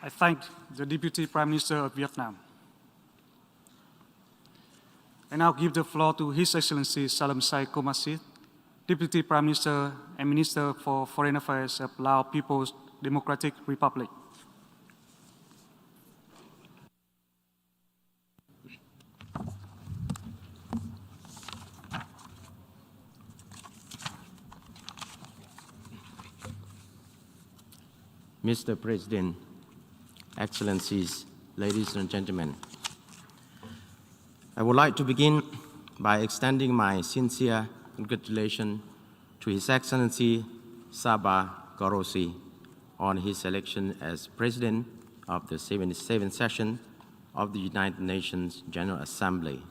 I thank the Deputy Prime Minister of Vietnam. I now give the floor to His Excellency Saleumxay Kommasith, Deputy Prime Minister and Minister for Foreign Affairs of Laos People's Democratic Republic. Mr. President, Excellencies, ladies and gentlemen, I would like to begin by extending my sincere congratulations to His Excellency Sabah Gorosi on his election as President of the 77th session of the United Nations General Assembly,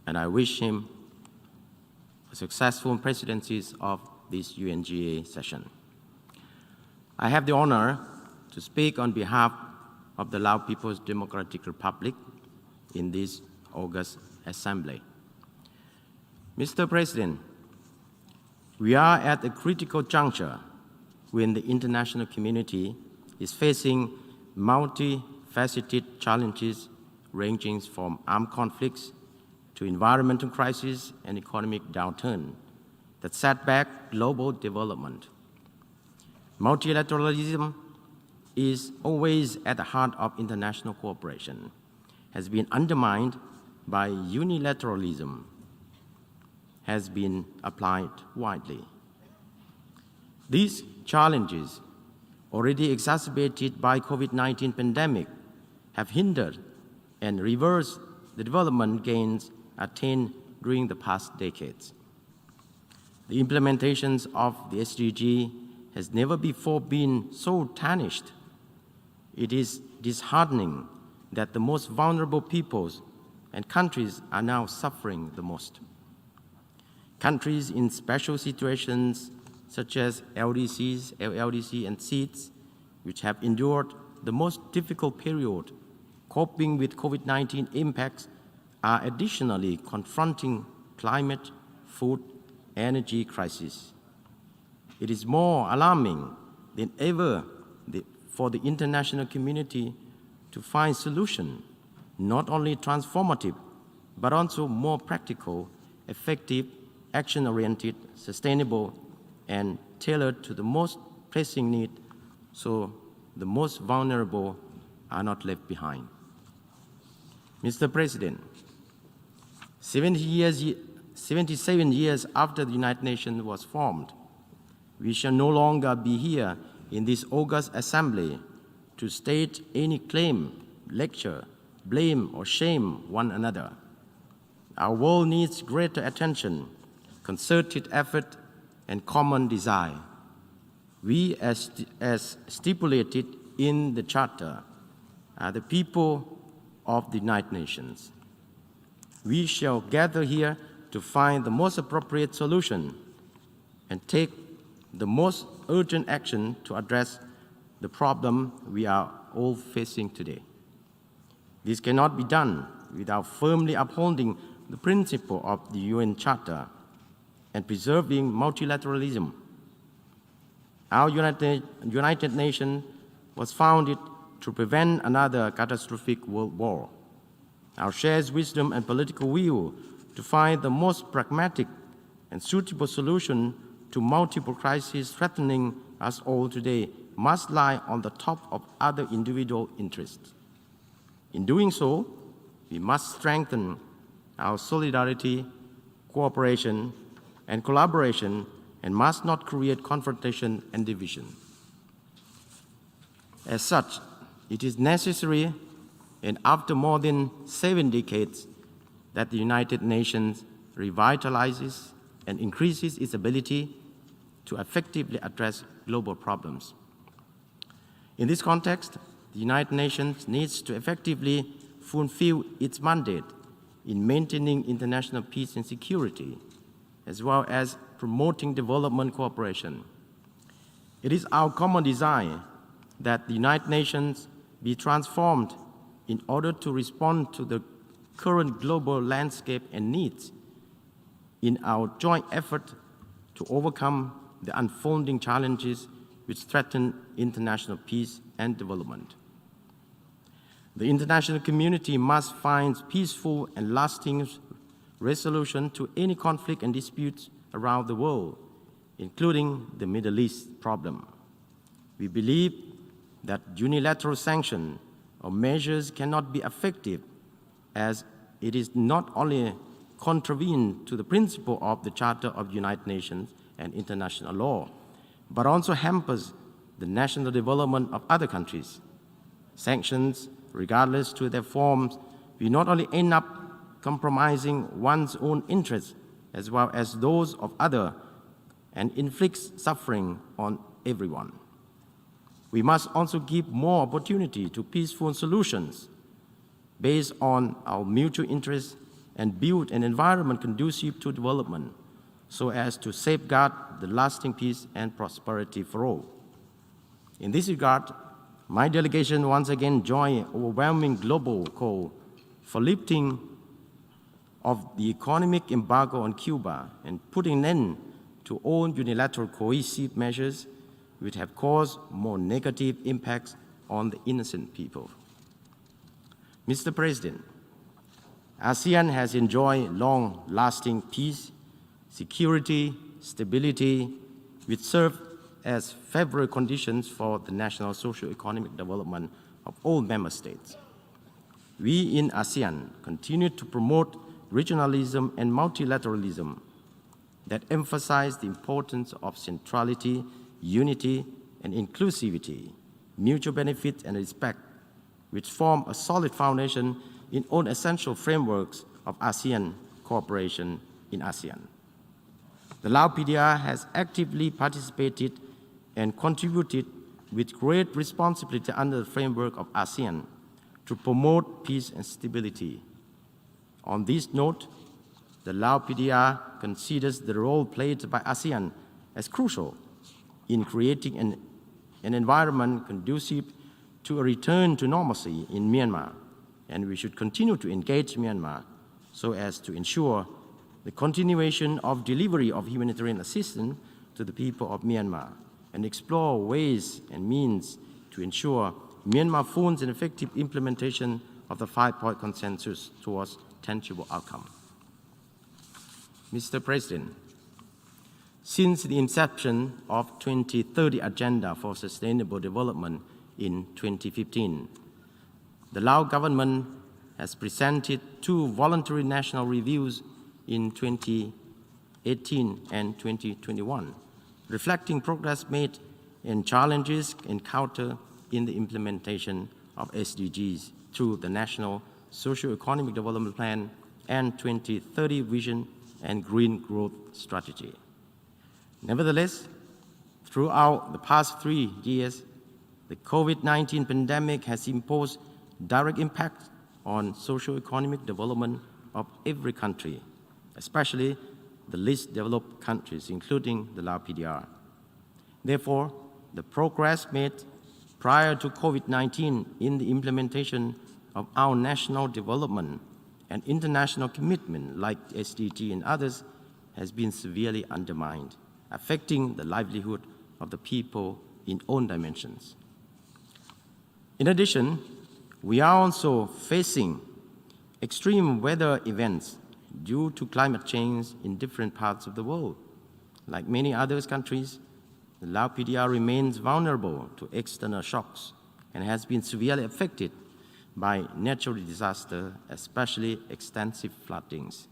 and I wish him a successful presidency of this UNGA session. I have the honor to speak on behalf of the Lao People's Democratic Republic in this August Assembly. Mr. President, we are at a critical juncture when the international community is facing multifaceted challenges ranging from armed conflicts to environmental crisis and economic downturn that set back global development. Multilateralism is always at the heart of international cooperation, has been undermined by unilateralism, has been applied widely. These challenges, already exacerbated by COVID-19 pandemic, have hindered and reversed the development gains attained during the past decades. The implementations of the SDG has never before been so tarnished. It is disheartening that the most vulnerable peoples and countries are now suffering the most. Countries in special situations such as LDCs, LLDC, and SEEDs, which have endured the most difficult period coping with COVID-19 impacts, are additionally confronting climate, food, energy crisis. It is more alarming than ever for the international community to find solutions not only transformative, but also more practical, effective, action-oriented, sustainable, and tailored to the most pressing need, so the most vulnerable are not left behind. Mr. President, 77 years after the United Nations was formed, we shall no longer be here in this august assembly to state any claim, lecture, blame, or shame one another. Our world needs greater attention, concerted effort, and common desire. We, as stipulated in the Charter, are the people of the United Nations. We shall gather here to find the most appropriate solution and take the most urgent action to address the problem we are all facing today. This cannot be done without firmly upholding the principle of the UN Charter and preserving multilateralism. Our United Nations was founded to prevent another catastrophic world war. Our shared wisdom and political will to find the most pragmatic and suitable solution to multiple crises threatening us all today must lie on the top of other individual interests. In doing so, we must strengthen our solidarity, cooperation, and collaboration, and must not create confrontation and division. As such, it is necessary, and after more than 7 decades, that the United Nations revitalizes and increases its ability to effectively address global problems. In this context, the United Nations needs to effectively fulfill its mandate in maintaining international peace and security, as well as promoting development cooperation. It is our common desire that the United Nations be transformed in order to respond to the current global landscape and needs in our joint effort to overcome the unfolding challenges which threaten international peace and development. The international community must find peaceful and lasting resolution to any conflict and disputes around the world, including the Middle East problem. We believe that unilateral sanction or measures cannot be effective, as it is not only contravened to the principle of the Charter of the United Nations and international law, but also hampers the national development of other countries. Sanctions, regardless to their forms, will not only end up compromising one's own interests as well as those of others and inflicts suffering on everyone. We must also give more opportunity to peaceful solutions based on our mutual interests and build an environment conducive to development so as to safeguard the lasting peace and prosperity for all. In this regard, my delegation once again joined overwhelming global call for lifting of the economic embargo on Cuba and putting an end to all unilateral coercive measures which have caused more negative impacts on the innocent people. Mr. President, ASEAN has enjoyed long-lasting peace, security, stability, which serve as favorable conditions for the national socio-economic development of all member states. We in ASEAN continue to promote regionalism and multilateralism that emphasize the importance of centrality, unity, and inclusivity, mutual benefit and respect, which form a solid foundation in all essential frameworks of ASEAN cooperation in ASEAN. The Lao PDR has actively participated and contributed with great responsibility under the framework of ASEAN to promote peace and stability. On this note, the Lao PDR considers the role played by ASEAN as crucial in creating an environment conducive to a return to normalcy in Myanmar, and we should continue to engage Myanmar so as to ensure the continuation of delivery of humanitarian assistance to the people of Myanmar and explore ways and means to ensure Myanmar full and effective implementation of the 5-point consensus towards tangible outcome. Mr. President, since the inception of 2030 Agenda for Sustainable Development in 2015, the Lao government has presented 2 voluntary national reviews in 2018 and 2021, reflecting progress made and challenges encountered in the implementation of SDGs through the National Socio-Economic Development Plan and 2030 Vision and Green Growth Strategy. Nevertheless, throughout the past 3 years, the COVID-19 pandemic has imposed direct impact on socio-economic development of every country, especially the least developed countries, including the Lao PDR. Therefore, the progress made prior to COVID-19 in the implementation of our national development and international commitment like SDG and others has been severely undermined, affecting the livelihood of the people in all dimensions. In addition, we are also facing extreme weather events due to climate change in different parts of the world. Like many other countries, the Lao PDR remains vulnerable to external shocks and has been severely affected by natural disaster, especially extensive floodings.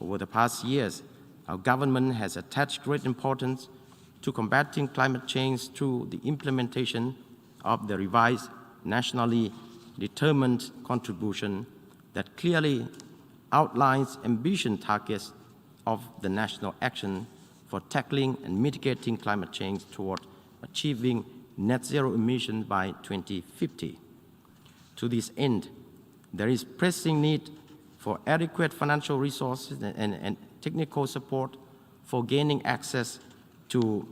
Over the past years, our government has attached great importance to combating climate change through the implementation of the revised nationally determined contribution that clearly outlines ambitious targets of the national action for tackling and mitigating climate change toward achieving net zero emissions by 2050. To this end, there is pressing need for adequate financial resources and technical support for gaining access to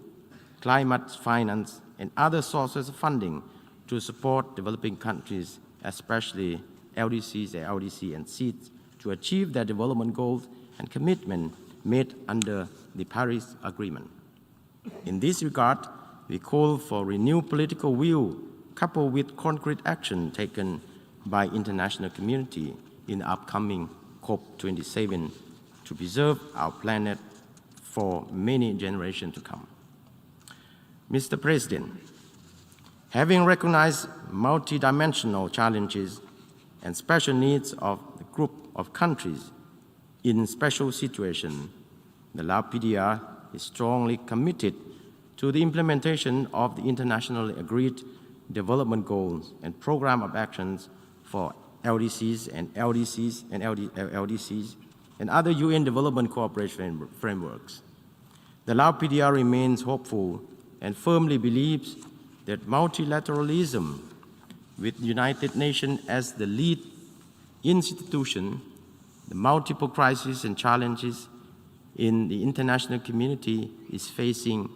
climate finance and other sources of funding to support developing countries, especially LDCs, LDC, and SEEDs, to achieve their development goals and commitment made under the Paris Agreement. In this regard, we call for renewed political will coupled with concrete action taken by international community in the upcoming COP27 to preserve our planet for many generations to come. Mr. President, having recognized multidimensional challenges and special needs of the group of countries in special situations, the Lao PDR is strongly committed to the implementation of the internationally agreed development goals and program of actions for LDCs and other UN development cooperation frameworks. The Lao PDR remains hopeful and firmly believes that multilateralism, with United Nations as the lead institution, the multiple crises and challenges in the international community is facing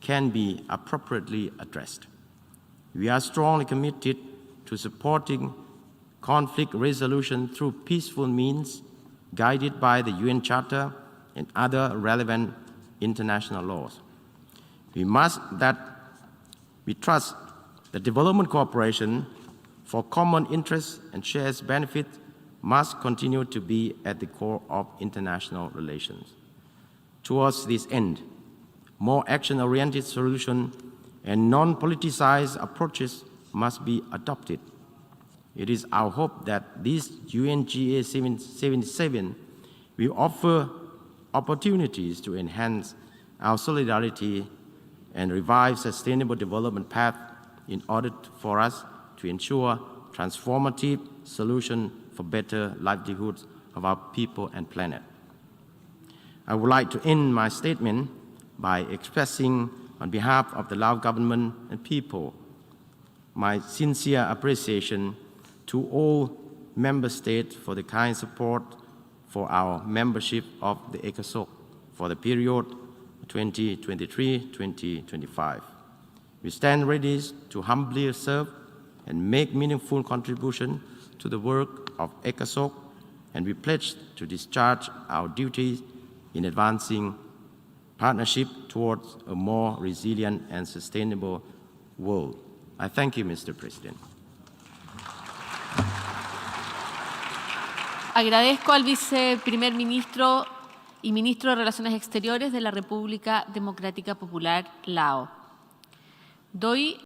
can be appropriately addressed. We are strongly committed to supporting conflict resolution through peaceful means, guided by the UN Charter and other relevant international laws. We trust that development cooperation for common interests and shared benefits must continue to be at the core of international relations. Towards this end, more action-oriented solutions and non-politicized approaches must be adopted. It is our hope that this UNGA 77 will offer opportunities to enhance our solidarity and revive sustainable development path in order for us to ensure transformative solutions for better livelihoods of our people and planet. I would like to end my statement by expressing on behalf of the Lao government and people my sincere appreciation to all member states for the kind support for our membership of the ECOSOC for the period 2023-2025. We stand ready to humbly serve and make meaningful contribution to the work of ECOSOC, and we pledge to discharge our duties in advancing partnership towards a more resilient and sustainable world. I thank you, Mr. President. Agradezco al viceprimer ministro y ministro de Relaciones Exteriores de la República Democrática Popular Lao. Doy